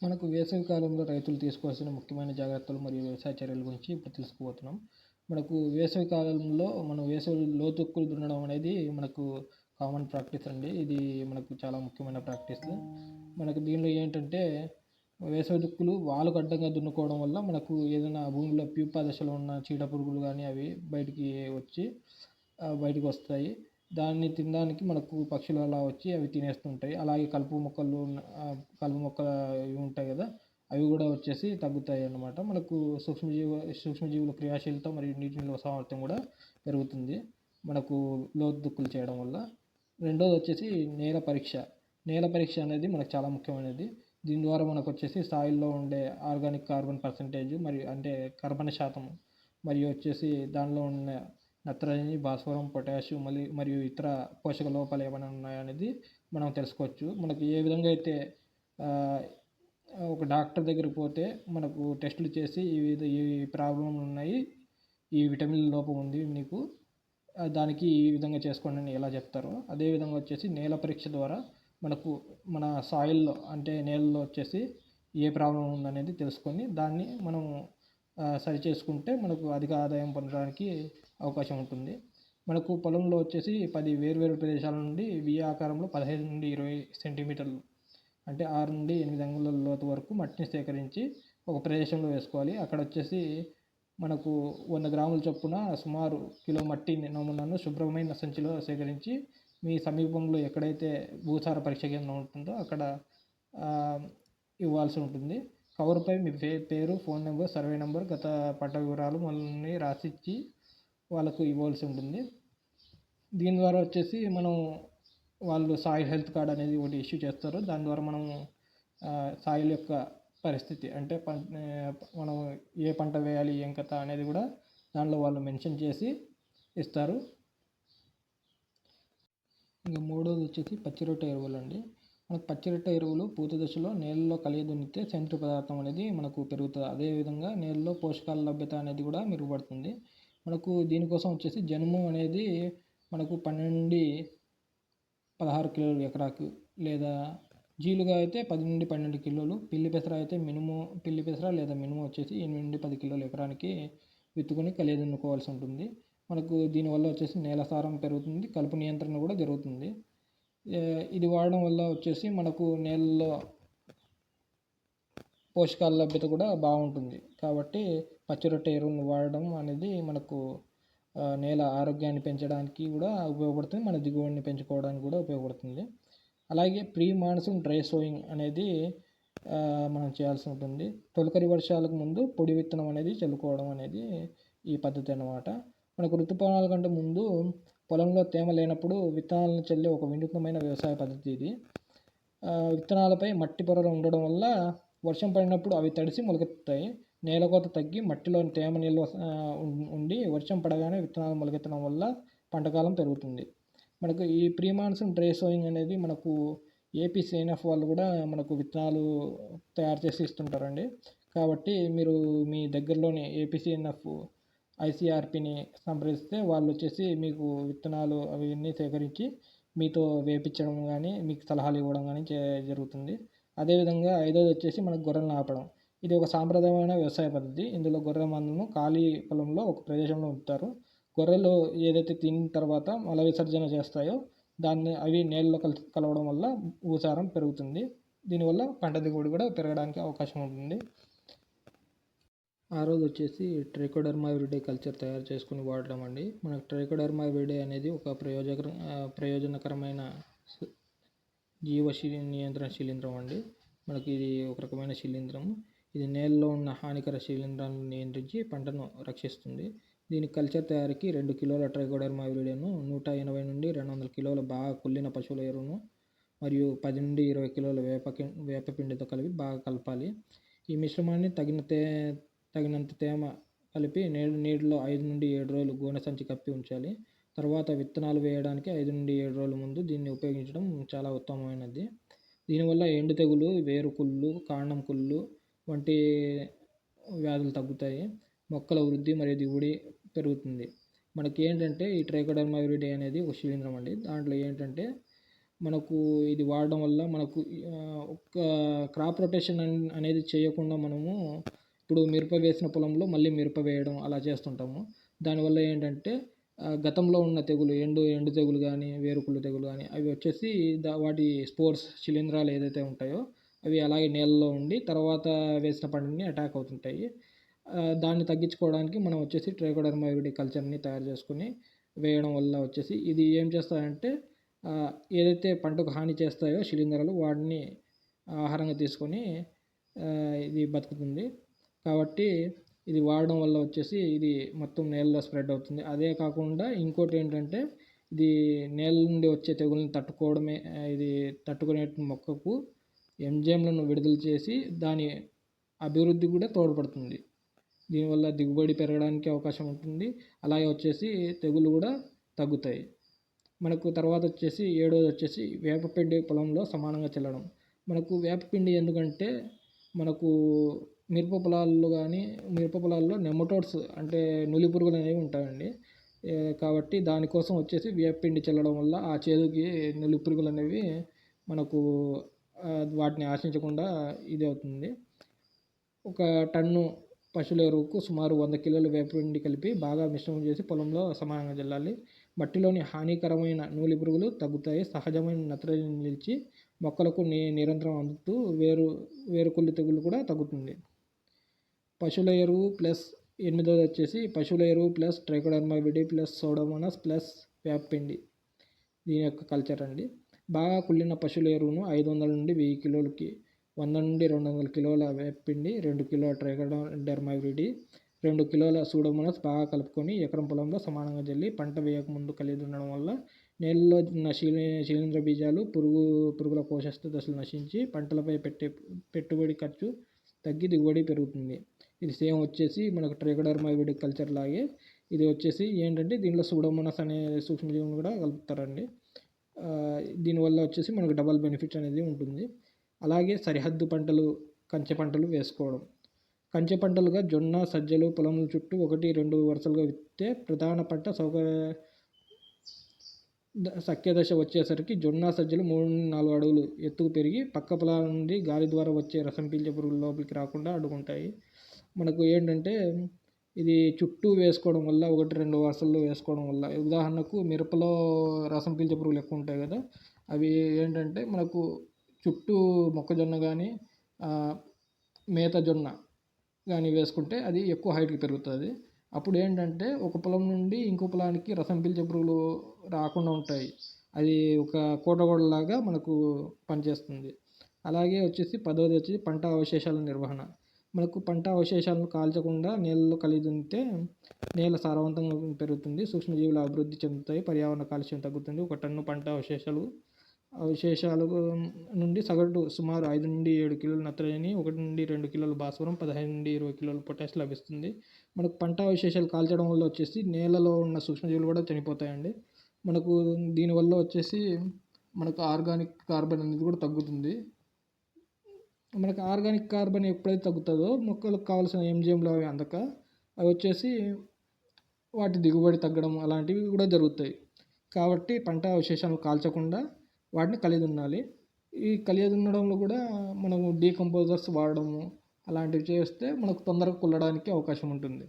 మనకు వేసవి కాలంలో రైతులు తీసుకోవాల్సిన ముఖ్యమైన జాగ్రత్తలు మరియు వ్యవసాయ చర్యల గురించి ఇప్పుడు తెలుసుకోబోతున్నాం. మనకు వేసవి కాలంలో మనం వేసవి లోతుక్కులు దున్నడం అనేది మనకు కామన్ ప్రాక్టీస్ అండి. ఇది మనకు చాలా ముఖ్యమైన ప్రాక్టీస్. మనకు దీనిలో ఏంటంటే వేసవి దుక్కులు వాలుకు అడ్డంగా దున్నుకోవడం వల్ల మనకు ఏదైనా భూమిలో ప్యూపా దశలో ఉన్న చీడ పురుగులు కానీ అవి బయటికి వస్తాయి. దాన్ని తినడానికి మనకు పక్షులు అలా వచ్చి అవి తినేస్తుంటాయి. అలాగే కలుపు మొక్కలు ఇవి ఉంటాయి కదా, అవి కూడా వచ్చేసి తగ్గుతాయి అన్నమాట. మనకు సూక్ష్మజీవుల క్రియాశీలత మరియు నీటి నిల్వ సామర్థ్యం కూడా పెరుగుతుంది మనకు లోతు దుక్కులు చేయడం వల్ల. రెండోది వచ్చేసి నేల పరీక్ష అనేది మనకు చాలా ముఖ్యమైనది. దీని ద్వారా మనకు వచ్చేసి సాయిల్లో ఉండే ఆర్గానిక్ కార్బన్ పర్సంటేజ్ మరియు అంటే కర్బన శాతం మరియు వచ్చేసి దానిలో ఉన్న నత్రజని, భాస్వరం, పొటాషియం మరియు ఇతర పోషక లోపాలు ఏమైనా ఉన్నాయనేది మనం తెలుసుకోవచ్చు. మనకి ఏ విధంగా అయితే ఒక డాక్టర్ దగ్గరికి పోతే మనకు టెస్టులు చేసి ఈ ప్రాబ్లంలు ఉన్నాయి, ఈ విటమిన్ లోపం ఉంది మీకు, దానికి ఈ విధంగా చేసుకోండి అని ఎలా చెప్తారో అదేవిధంగా వచ్చేసి నేల పరీక్ష ద్వారా మనకు మన సాయిల్లో అంటే నేలలో వచ్చేసి ఏ ప్రాబ్లం ఉందనేది తెలుసుకొని దాన్ని మనం సరి చేసుకుంటే మనకు అధిక ఆదాయం పొందడానికి అవకాశం ఉంటుంది. మనకు పొలంలో వచ్చేసి 10 వేర్వేరు ప్రదేశాల నుండి వి ఆకారంలో 15 నుండి 20 సెంటీమీటర్లు అంటే 6 నుండి 8 అంగుళాల లోతు వరకు మట్టిని సేకరించి ఒక ప్రదేశంలో వేసుకోవాలి. అక్కడ వచ్చేసి మనకు 100 గ్రాముల చొప్పున సుమారు కిలో మట్టి నమూనాను శుభ్రమైన సంచిలో సేకరించి మీ సమీపంలో ఎక్కడైతే భూసార పరీక్ష కేంద్రం ఉంటుందో అక్కడ ఇవ్వాల్సి ఉంటుంది. కవర్పై మీ పేరు, ఫోన్ నెంబర్, సర్వే నెంబర్, గత పంట వివరాలు మొదలైనవి రాసిచ్చి వాళ్ళకు ఇవ్వాల్సి ఉంటుంది. దీని ద్వారా వచ్చేసి వాళ్ళు సాయిల్ హెల్త్ కార్డ్ అనేది ఒకటి ఇష్యూ చేస్తారు. దాని ద్వారా మనం సాయిల్ యొక్క పరిస్థితి అంటే మనం ఏ పంట వేయాలి, ఏం కథ అనేది కూడా దానిలో వాళ్ళు మెన్షన్ చేసి ఇస్తారు. ఇంకా మూడోది వచ్చేసి పచ్చిరొట్ట ఎరువులు అండి. మనకు పచ్చిరొట్ట ఎరువులు పూత దశలో నేలలో కలియదున్నితే సేంద్రియ పదార్థం అనేది మనకు పెరుగుతుంది. అదేవిధంగా నేలలో పోషకాల లభ్యత అనేది కూడా మెరుగుపడుతుంది. మనకు దీనికోసం వచ్చేసి జనుము అనేది మనకు 12 నుండి 16 కిలోలు ఎకరాకు, లేదా జీలుగా అయితే 10 నుండి 12 కిలోలు, పిల్లి పెసర అయితే పిల్లి పెసర లేదా మినుము వచ్చేసి 8 నుండి 10 కిలోలు ఎకరానికి విత్తుకొని కలియదున్నుకోవాల్సి ఉంటుంది. మనకు దీనివల్ల వచ్చేసి నేల సారం పెరుగుతుంది, కలుపు నియంత్రణ కూడా జరుగుతుంది. ఇది వాడడం వల్ల వచ్చేసి మనకు నేలలో పోషకాల లభ్యత కూడా బాగుంటుంది. కాబట్టి పచ్చిరొట్ట ఎరువులను వాడడం అనేది మనకు నేల ఆరోగ్యాన్ని పెంచడానికి కూడా ఉపయోగపడుతుంది, మన దిగుబడిని పెంచుకోవడానికి కూడా ఉపయోగపడుతుంది. అలాగే ప్రీ మాన్సూన్ డ్రై సోయింగ్ అనేది మనం చేయాల్సి ఉంటుంది. తొలకరి వర్షాలకు ముందు పొడి విత్తనం అనేది చల్లుకోవడం అనేది ఈ పద్ధతి అన్నమాట. మనకు ఋతుపవనాల కంటే ముందు పొలంలో తేమ లేనప్పుడు విత్తనాలను చల్లే ఒక వినూత్నమైన వ్యవసాయ పద్ధతి ఇది. విత్తనాలపై మట్టి పొరలు ఉండడం వల్ల వర్షం పడినప్పుడు అవి తడిసి మొలకెత్తుతాయి. నేల కోత తగ్గి మట్టిలోని తేమ నిల్వ ఉండి వర్షం పడగానే విత్తనాలు మొలకెత్తడం వల్ల పంటకాలం పెరుగుతుంది. మనకు ఈ ప్రీ మాన్సూన్ డ్రై సోయింగ్ అనేది మనకు ఏపీ సీఎన్ఎఫ్ వాళ్ళు కూడా మనకు విత్తనాలు తయారు చేసి ఇస్తుంటారండి. కాబట్టి మీరు మీ దగ్గరలోని ఏపీ సీఎన్ఎఫ్ ఐసీఆర్పీని సంప్రదిస్తే వాళ్ళు వచ్చేసి మీకు విత్తనాలు అవన్నీ సేకరించి మీతో వేపించడం కానీ మీకు సలహాలు ఇవ్వడం కానీ జరుగుతుంది. అదేవిధంగా ఐదోది వచ్చేసి మనకు గొర్రెలను ఆపడం. ఇది ఒక సాంప్రదాయమైన వ్యవసాయ పద్ధతి. ఇందులో గొర్రెల మందను ఖాళీ పొలంలో ఒక ప్రదేశంలో ఉంచుతారు. గొర్రెలు ఏదైతే తిన్న తర్వాత మల విసర్జన చేస్తాయో అవి నేలలో కలవడం వల్ల భూసారం పెరుగుతుంది. దీనివల్ల పంట దిగుబడి కూడా పెరగడానికి అవకాశం ఉంటుంది. ఆరోది వచ్చేసి ట్రైకోడర్మా విరిడే కల్చర్ తయారు చేసుకుని వాడడం అండి. మనకు ట్రైకోడర్మా విరిడే అనేది ఒక ప్రయోజనకరమైన జీవ నియంత్రణ శిలీంధ్రం అండి. మనకి ఇది ఒక రకమైన శిలీంధ్రం. ఇది నేలలో ఉన్న హానికర శిలీంధ్రాలను నియంత్రించి పంటను రక్షిస్తుంది. దీని కల్చర్ తయారీకి 2 కిలోల ట్రైకోడర్మా విరిడేను, 180 నుండి 200 కిలోల బాగా కుళ్ళిన పశువుల ఎరువును మరియు 10 నుండి 20 కిలోల వేపపిండితో కలిపి బాగా కలపాలి. ఈ మిశ్రమాన్ని తగినంత తేమ కలిపి నీటిలో 5 నుండి 7 రోజులు గోనె సంచి కప్పి ఉంచాలి. తర్వాత విత్తనాలు వేయడానికి 5 నుండి 7 రోజుల ముందు దీన్ని ఉపయోగించడం చాలా ఉత్తమమైనది. దీనివల్ల ఎండు తెగులు, వేరు కుళ్ళు, కాండం కుళ్ళు వంటి వ్యాధులు తగ్గుతాయి. మొక్కల వృద్ధి మరియు దిగుబడి పెరుగుతుంది. మనకి ఏంటంటే ఈ ట్రైకోడర్మా విరిడే అనేది ఒక శిలీంధ్రం అండి. దాంట్లో ఏంటంటే మనకు ఇది వాడడం వల్ల మనకు ఒక క్రాప్ రొటేషన్ అనేది చేయకుండా మనము ఇప్పుడు మిరప వేసిన పొలంలో మళ్ళీ మిరప వేయడం అలా చేస్తుంటాము. దానివల్ల ఏంటంటే గతంలో ఉన్న తెగులు ఎండు తెగులు కానీ, వేరుకుళ్ళు తెగులు కానీ అవి వచ్చేసి వాటి స్పోర్స్ శిలీంధ్రాలు ఏదైతే ఉంటాయో అవి అలాగే నేలలో ఉండి తర్వాత వేసిన పంటని అటాక్ అవుతుంటాయి. దాన్ని తగ్గించుకోవడానికి మనం వచ్చేసి ట్రైకోడర్మా విరిడి కల్చర్ని తయారు చేసుకొని వేయడం వల్ల వచ్చేసి ఇది ఏం చేస్తాయంటే ఏదైతే పంటకు హాని చేస్తాయో శిలీంధ్రాలు వాటిని ఆహారంగా తీసుకొని ఇది బతుకుతుంది. కాబట్టి ఇది వాడడం వల్ల వచ్చేసి ఇది మొత్తం నేలలో స్ప్రెడ్ అవుతుంది. అదే కాకుండా ఇంకోటి ఏంటంటే ఇది నేల నుండి వచ్చే తెగుల్ని తట్టుకోవడమే ఇది తట్టుకునే మొక్కకు ఎంజైమ్లను విడుదల చేసి దాని అభివృద్ధి కూడా తోడ్పడుతుంది. దీనివల్ల దిగుబడి పెరగడానికి అవకాశం ఉంటుంది. అలాగే వచ్చేసి తెగులు కూడా తగ్గుతాయి. మనకు తర్వాత వచ్చేసి ఏడోది వచ్చేసి వేపపిండి పొలంలో సమానంగా చల్లడం. మనకు వేపపిండి ఎందుకంటే మనకు మిరప పొలాల్లో నెమటోడ్స్ అంటే నులి పురుగులు అనేవి ఉంటాయండి. కాబట్టి దానికోసం వచ్చేసి వేపపిండి చల్లడం వల్ల ఆ చేదుకి నులి పురుగులు అనేవి మనకు వాటిని ఆశించకుండా ఇది అవుతుంది. ఒక టన్ను పశువుల ఎరువుకు సుమారు 100 కిలోల వేపపిండి కలిపి బాగా మిశ్రమం చేసి పొలంలో సమానంగా చల్లాలి. మట్టిలోని హానికరమైన నూలి పురుగులు తగ్గుతాయి. సహజమైన నత్రజని నిలిచి మొక్కలకు నిరంతరం అందుతూ వేరుకుళ్ళు తెగులు కూడా తగ్గుతుంది. పశువుల ఎరువు ప్లస్ ఎనిమిదోది వచ్చేసి పశువుల ఎరువు plus trichoderma viride plus pseudomonas plus వేపపిండి దీని యొక్క కల్చర్ అండి. బాగా కుళ్ళిన పశువుల ఎరువును 500 నుండి 1000 కిలోలకి 100 నుండి 200 కిలోల వేపపిండి, 2 కిలోల ట్రైకోడర్మా విరిడి, 2 కిలోల సూడోమోనాస్ బాగా కలుపుకొని ఎకరం పొలంలో సమానంగా జల్లి పంట వేయకముందు కలిగి ఉండడం వల్ల నేలలో ఉన్న శిలీంధ్ర బీజాలు పురుగుల కోశస్థ దశలు నశించి పంటలపై పెట్టుబడి ఖర్చు తగ్గి దిగుబడి పెరుగుతుంది. ఇది సేమ్ వచ్చేసి మనకు ట్రైకోడర్మా విరిడి కల్చర్ లాగే ఇది వచ్చేసి ఏంటంటే దీనిలో సూడోమోనాస్ అనే సూక్ష్మజీవులను కూడా కలుపుతారండి. దీనివల్ల వచ్చేసి మనకు డబల్ బెనిఫిట్స్ అనేది ఉంటుంది. అలాగే సరిహద్దు పంటలు కంచె పంటలు వేసుకోవడం. కంచె పంటలుగా జొన్న, సజ్జలు పొలముల చుట్టూ 1-2 వరుసలుగా విత్తే ప్రధాన పంట సఖ్య దశ వచ్చేసరికి జొన్న, సజ్జలు 3-4 అడుగులు ఎత్తుకు పెరిగి పక్క పొలాల నుండి గాలి ద్వారా వచ్చే రసం పీల్చే పురుగులు లోపలికి రాకుండా అడ్డుకుంటాయి. మనకు ఏంటంటే ఇది చుట్టూ వేసుకోవడం వల్ల 1-2 వరుసల్లో వేసుకోవడం వల్ల ఉదాహరణకు మిరపలో రసం పీల్చే పురుగులు ఎక్కువ ఉంటాయి కదా, అవి ఏంటంటే మనకు చుట్టూ మొక్కజొన్న కానీ మేత జొన్న కానీ వేసుకుంటే అది ఎక్కువ హైట్కి పెరుగుతుంది. అప్పుడు ఏంటంటే ఒక పొలం నుండి ఇంకో పొలానికి రసం పీల్చే పురుగులు రాకుండా ఉంటాయి. అది ఒక కోటగోడలాగా మనకు పనిచేస్తుంది. అలాగే వచ్చేసి 10వది వచ్చేసి పంట అవశేషాల నిర్వహణ. మనకు పంట అవశేషాలను కాల్చకుండా నేలలో కలిగి ఉంటే నేల సారవంతంగా పెరుగుతుంది, సూక్ష్మజీవుల అభివృద్ధి చెందుతాయి, పర్యావరణ కాలుష్యం తగ్గుతుంది. 1 టన్ను పంట అవశేషాలు నుండి సగటు సుమారు 5-7 కిలోల నత్రజని, 1-2 కిలోల భాస్వరం, 15-20 కిలోల పొటాష్ లభిస్తుంది. మనకు పంట అవశేషాలు కాల్చడం వల్ల వచ్చేసి నేలలో ఉన్న సూక్ష్మజీవులు కూడా చనిపోతాయండి. మనకు దీనివల్ల వచ్చేసి మనకు ఆర్గానిక్ కార్బన్ అనేది కూడా తగ్గుతుంది. మనకు ఆర్గానిక్ కార్బన్ ఎప్పుడైతే తగ్గుతుందో మొక్కలకు కావాల్సిన ఎంజైమ్లు అవి అందక అవి వచ్చేసి వాటి దిగుబడి తగ్గడం అలాంటివి కూడా జరుగుతాయి. కాబట్టి పంట అవశేషాలను కాల్చకుండా వాటిని కలిగి ఉండాలి. ఈ కలిగి ఉండడంలో కూడా మనము డీకంపోజర్స్ వాడడము అలాంటివి చేస్తే మనకు తొందరగా కుళ్ళడానికి అవకాశం ఉంటుంది.